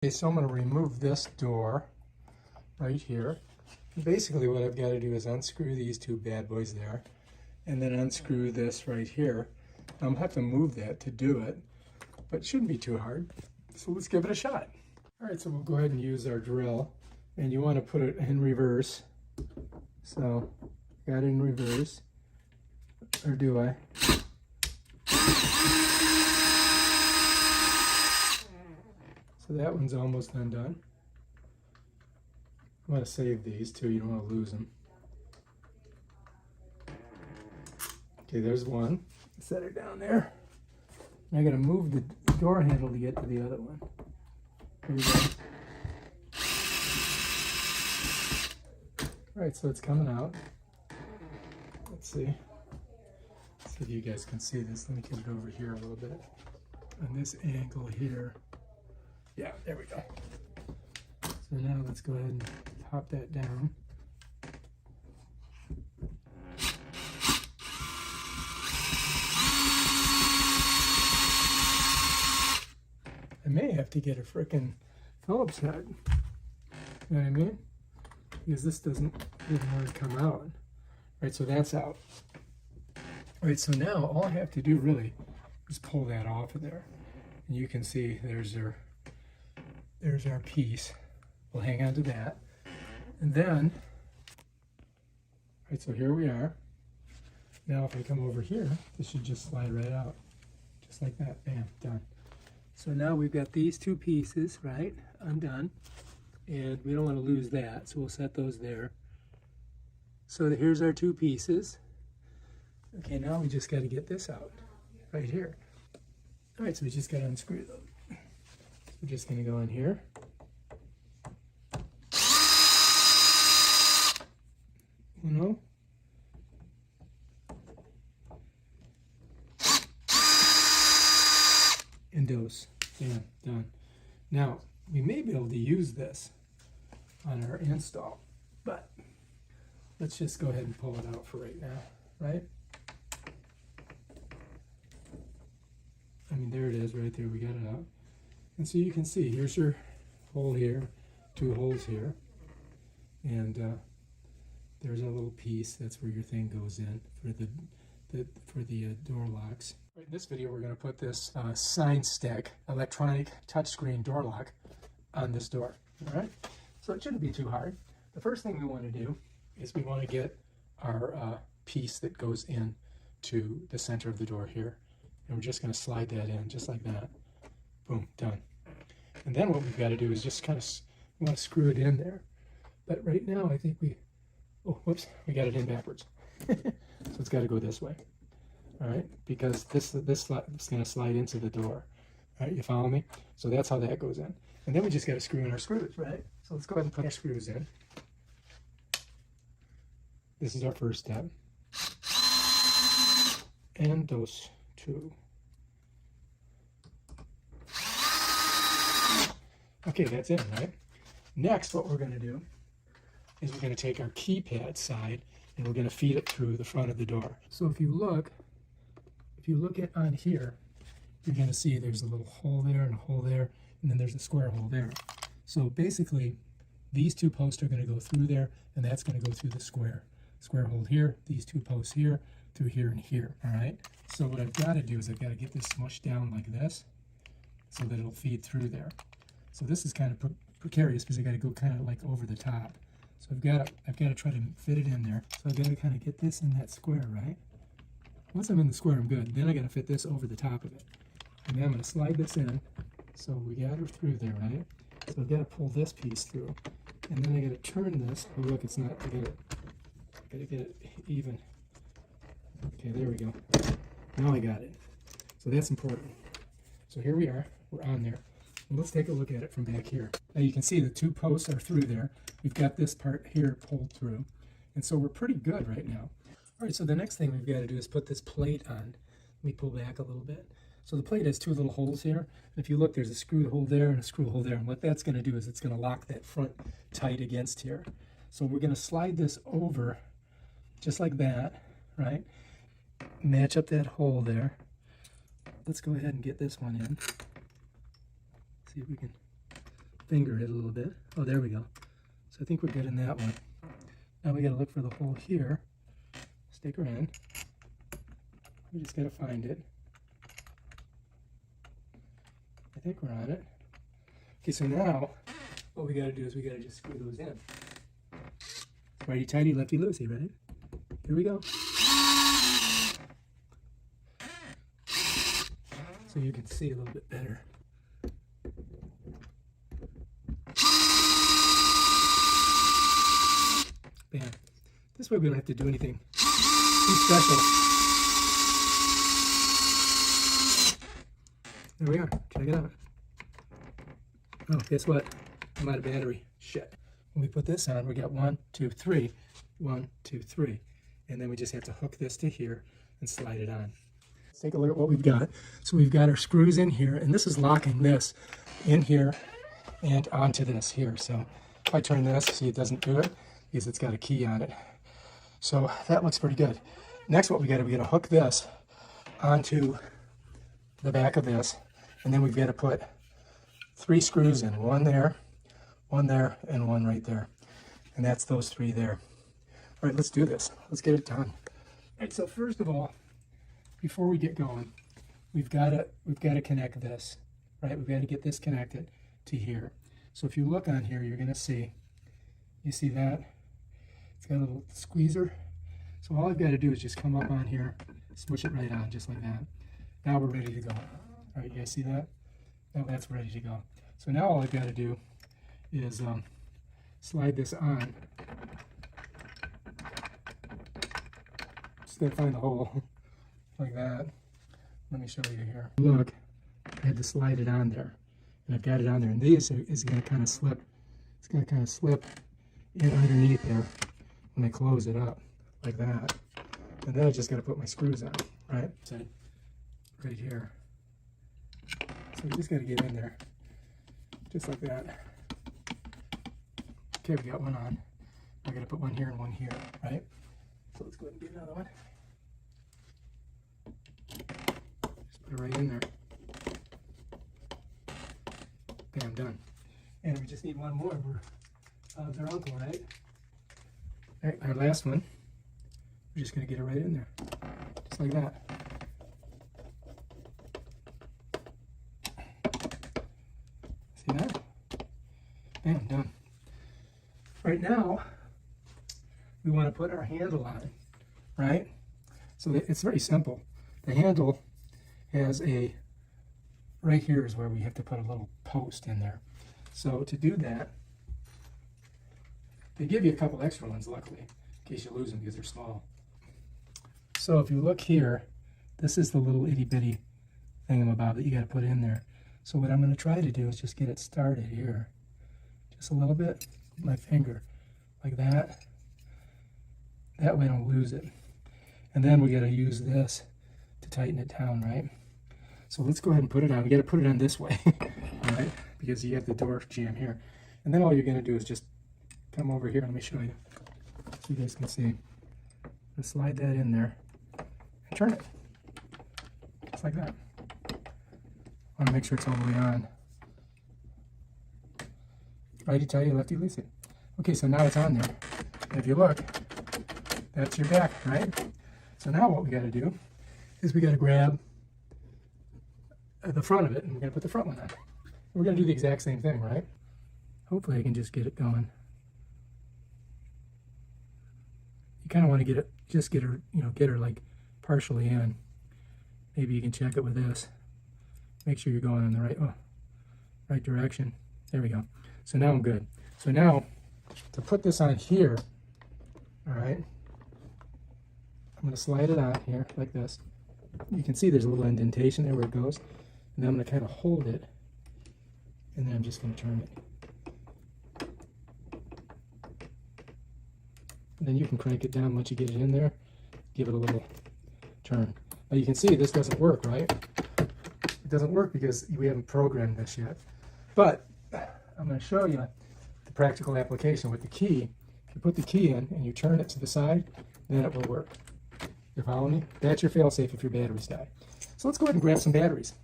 Okay, so I'm going to remove this door right here. Basically what I've got to do is unscrew these two bad boys there and then unscrew this right here. I'll have to move that to do it, but it shouldn't be too hard. So let's give it a shot. All right, so we'll go ahead and use our drill, and you want to put it in reverse. So got it in reverse, or do I? So that one's almost undone. I want to save these too, you don't want to lose them. Okay, there's one. Set it down there. I gotta move the door handle to get to the other one. Here we go. Alright, so it's coming out. Let's see. Let's see if you guys can see this. Let me get it over here a little bit. On this angle here. Yeah, there we go. So now let's go ahead and pop that down. I may have to get a frickin' Phillips head. You know what I mean? Because this doesn't even want to come out. Right, so that's out. Right, so now all I have to do really is pull that off of there. And you can see there's our piece. We'll hang on to that. And then, right, so here we are. Now if I come over here, this should just slide right out. Just like that, bam, done. So now we've got these two pieces, right, undone. And we don't want to lose that, so we'll set those there. So here's our two pieces. Okay, now we just got to get this out, right here. All right, so we just got to unscrew those. We're just going to go in here. Uno. And dos. Bam, done. Now, we may be able to use this on our install, but let's just go ahead and pull it out for right now, right? I mean, there it is right there. We got it out. And so you can see, here's your hole here, two holes here, and there's a little piece. That's where your thing goes in for the door locks. Right, in this video, we're going to put this sign stack electronic touchscreen door lock on this door. All right, so it shouldn't be too hard. The first thing we want to do is we want to get our piece that goes in to the center of the door here, and we're just going to slide that in just like that. Boom, done. And then what we've got to do is just kind of want to screw it in there. But right now, I think oh, whoops, we got it in backwards. So it's got to go this way. All right, because this is going to slide into the door. All right, you follow me? So that's how that goes in. And then we just got to screw in our screws, right? So let's go ahead and put our screws in. This is our first step. And those two. Okay, that's it, right? Next, what we're going to do is we're going to take our keypad side and we're going to feed it through the front of the door. So if you look at on here, you're going to see there's a little hole there and a hole there, and then there's a square hole there. So basically, these two posts are going to go through there, and that's going to go through the square hole here, these two posts here, through here and here, all right? So what I've got to do is I've got to get this smushed down like this so that it'll feed through there. So this is kind of precarious because I got to go kind of like over the top. So I've got to try to fit it in there. So I've got to kind of get this in that square, right? Once I'm in the square, I'm good. Then I got to fit this over the top of it. And then I'm going to slide this in. So we got her through there, right? So I've got to pull this piece through. And then I got to turn this. Oh, look, it's not. I got to get it even. Okay, there we go. Now I got it. So that's important. So here we are. We're on there. And let's take a look at it from back here. Now you can see the two posts are through there. We've got this part here pulled through. And so we're pretty good right now. All right, so the next thing we've got to do is put this plate on. Let me pull back a little bit. So the plate has two little holes here. And if you look, there's a screw hole there and a screw hole there. And what that's going to do is it's going to lock that front tight against here. So we're going to slide this over just like that, right? Match up that hole there. Let's go ahead and get this one in. See if we can finger it a little bit. Oh, there we go. So I think we're good in that one. Now we got to look for the hole here. Stick her in. We just got to find it. I think we're on it. Okay, so now what we got to do is we got to just screw those in. Righty tighty, lefty loosey, right? Here we go. So you can see a little bit better. Bam. This way we don't have to do anything too special. There we are. Check it out. Oh, guess what? I'm out of battery. Shit. When we put this on, we got 1, 2, 3. 1, 2, 3. And then we just have to hook this to here and slide it on. Let's take a look at what we've got. So we've got our screws in here, and this is locking this in here and onto this here. So if I turn this, see it doesn't do it because it's got a key on it. So that looks pretty good. Next what we got to hook this onto the back of this, and then we've got to put 3 screws in. One there, and one right there. And that's those 3 there. All right, let's do this. Let's get it done. All right, so first of all, before we get going, we've got to connect this, right? We've got to get this connected to here. So if you look on here, you're going to see, you see that? It's got a little squeezer. So all I've got to do is just come up on here, smush it right on, just like that. Now we're ready to go. All right, you guys see that? Now that's ready to go. So now all I've got to do is slide this on. Just gotta find the hole, like that. Let me show you here. Look, I had to slide it on there, and I've got it on there. And this is gonna kind of slip. It's gonna kind of slip in underneath there when I close it up, like that. And then I just gotta put my screws on, right? So, right here. So you just gotta get in there, just like that. Okay, we got one on. I gotta put one here and one here, right? So let's go ahead and get another one. Just put it right in there. Bam, done. And we just need one more. We're their uncle, right? All right, our last one. We're just gonna get it right in there, just like that. See that? Bam, done. Right now, we want to put our handle on it, right? So it's very simple. The handle has a, right here is where we have to put a little post in there. So to do that, they give you a couple extra ones, luckily, in case you lose them because they're small. So if you look here, this is the little itty bitty thingamabob that you got to put in there. So what I'm going to try to do is just get it started here, just a little bit. My finger like that. That way I don't lose it. And then we got to use this to tighten it down, right? So let's go ahead and put it on. We got to put it on this way, right? Because you have the door jamb here. And then all you're going to do is just come over here. Let me show you so you guys can see. And slide that in there and turn it. Just like that. I want to make sure it's all the way on. Righty tighty, lefty loosey. Okay, so now it's on there. And if you look, that's your back, right? So now what we got to do is we got to grab the front of it, and we're going to put the front one on. We're going to do the exact same thing, right? Hopefully I can just get it going. You kind of want to get it, just get her, get her like partially in. Maybe you can check it with this. Make sure you're going in the right direction. There we go. So now I'm good. So now, to put this on here, all right, I'm going to slide it on here like this. You can see there's a little indentation there where it goes. And then I'm going to kind of hold it, and then I'm just going to turn it. And then you can crank it down once you get it in there. Give it a little turn. Now you can see this doesn't work, right? It doesn't work because we haven't programmed this yet. But I'm going to show you the practical application with the key. If you put the key in and you turn it to the side, then it will work. You follow me? That's your fail-safe if your batteries die. So let's go ahead and grab some batteries.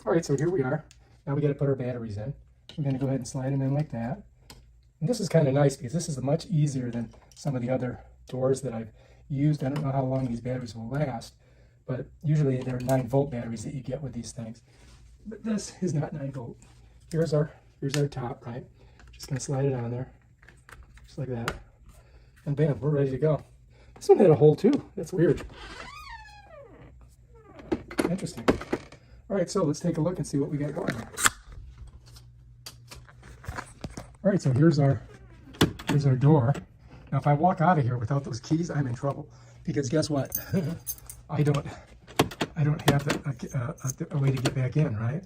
All right, so here we are. Now we got to put our batteries in. We're going to go ahead and slide them in like that. And this is kind of nice because this is much easier than some of the other doors that I've used. I don't know how long these batteries will last, but usually they're 9-volt batteries that you get with these things. But this is not 9-volt. Here's our top, right? Just going to slide it on there, just like that. And bam, we're ready to go. This one had a hole too. That's weird. Interesting. All right, so let's take a look and see what we got going here. All right, so here's our door. Now, if I walk out of here without those keys, I'm in trouble because guess what? I don't have a way to get back in, right?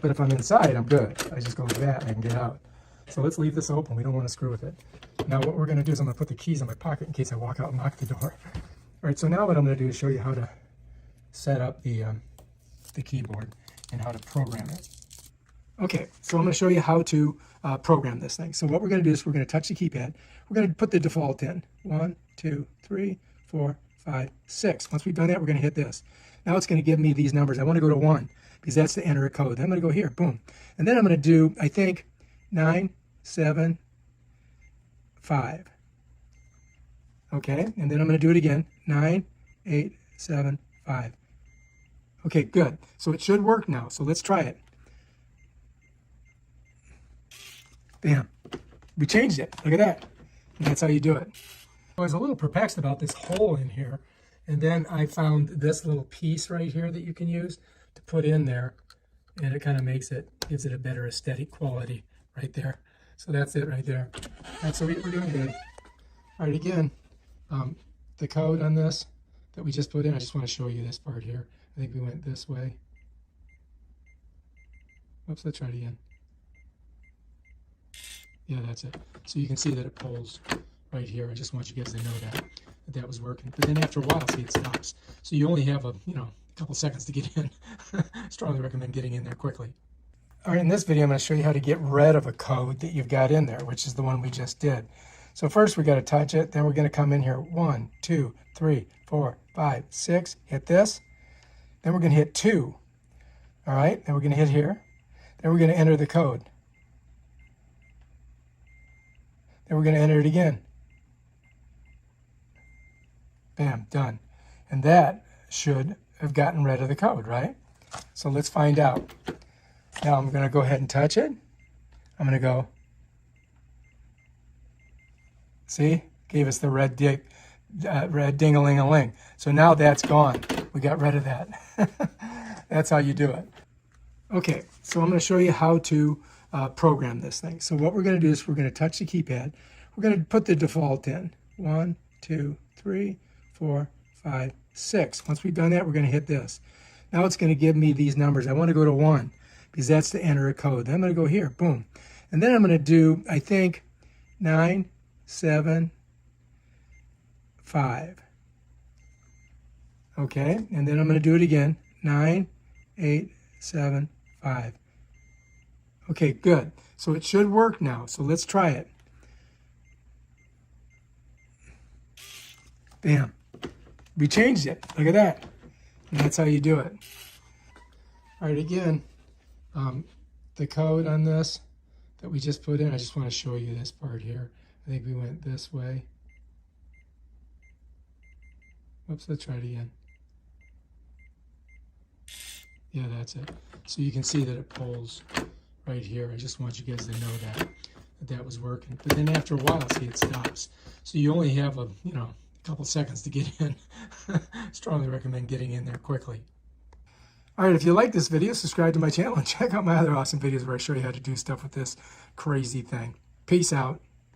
But if I'm inside, I'm good. I just go like that and I can get out. So let's leave this open. We don't want to screw with it. Now, what we're going to do is I'm going to put the keys in my pocket in case I walk out and lock the door. All right, so now what I'm going to do is show you how to set up the keyboard and how to program it. Okay, so I'm going to show you how to program this thing. So what we're going to do is we're going to touch the keypad. We're going to put the default in. 1, 2, 3, 4, 5, 6. Once we've done that, we're going to hit this. Now it's going to give me these numbers. I want to go to 1 because that's to enter a code. Then I'm going to go here, boom. And then I'm going to do, I think, 9, 7, 5. Okay, and then I'm going to do it again. 9, 8, 7, 5. Okay, good. So it should work now. So let's try it. Bam. We changed it. Look at that. And that's how you do it. I was a little perplexed about this hole in here. And then I found this little piece right here that you can use to put in there. And it kind of gives it a better aesthetic quality right there. So that's it right there. That's what we're doing good. All right, again, the code on this that we just put in, I just want to show you this part here. I think we went this way. Oops, let's try it again. Yeah, that's it. So you can see that it pulls right here. I just want you guys to know that was working. But then after a while, see, it stops. So you only have a couple seconds to get in. Strongly recommend getting in there quickly. All right, in this video, I'm going to show you how to get rid of a code that you've got in there, which is the one we just did. So first we got to touch it. Then we're going to come in here. 1, 2, 3, 4, 5, 6. Hit this. Then we're going to hit 2. All right, then we're going to hit here. Then we're going to enter the code. Then we're going to enter it again. Bam, done. And that should have gotten rid of the code, right? So let's find out. Now I'm going to go ahead and touch it. I'm going to go. See? Gave us the red ding-a-ling-a-ling. So now that's gone. We got rid of that. That's how you do it. Okay, so I'm going to show you how to program this thing. So what we're going to do is we're going to touch the keypad. We're going to put the default in. 1, 2, 3, 4, 5, 6. Once we've done that, we're going to hit this. Now it's going to give me these numbers. I want to go to 1 because that's to enter a code. Then I'm going to go here, boom. And then I'm going to do, I think, 9, 7, 5. Okay, and then I'm going to do it again. 9, 8, 7, 5. Okay, good. So it should work now. So let's try it. Bam. We changed it. Look at that. And that's how you do it. All right, again, the code on this that we just put in, I just want to show you this part here. I think we went this way. Oops, let's try it again. Yeah, that's it. So you can see that it pulls right here. I just want you guys to know that was working. But then after a while, see, it stops. So you only have a couple seconds to get in. Strongly recommend getting in there quickly. All right, if you like this video, subscribe to my channel and check out my other awesome videos where I show you how to do stuff with this crazy thing. Peace out.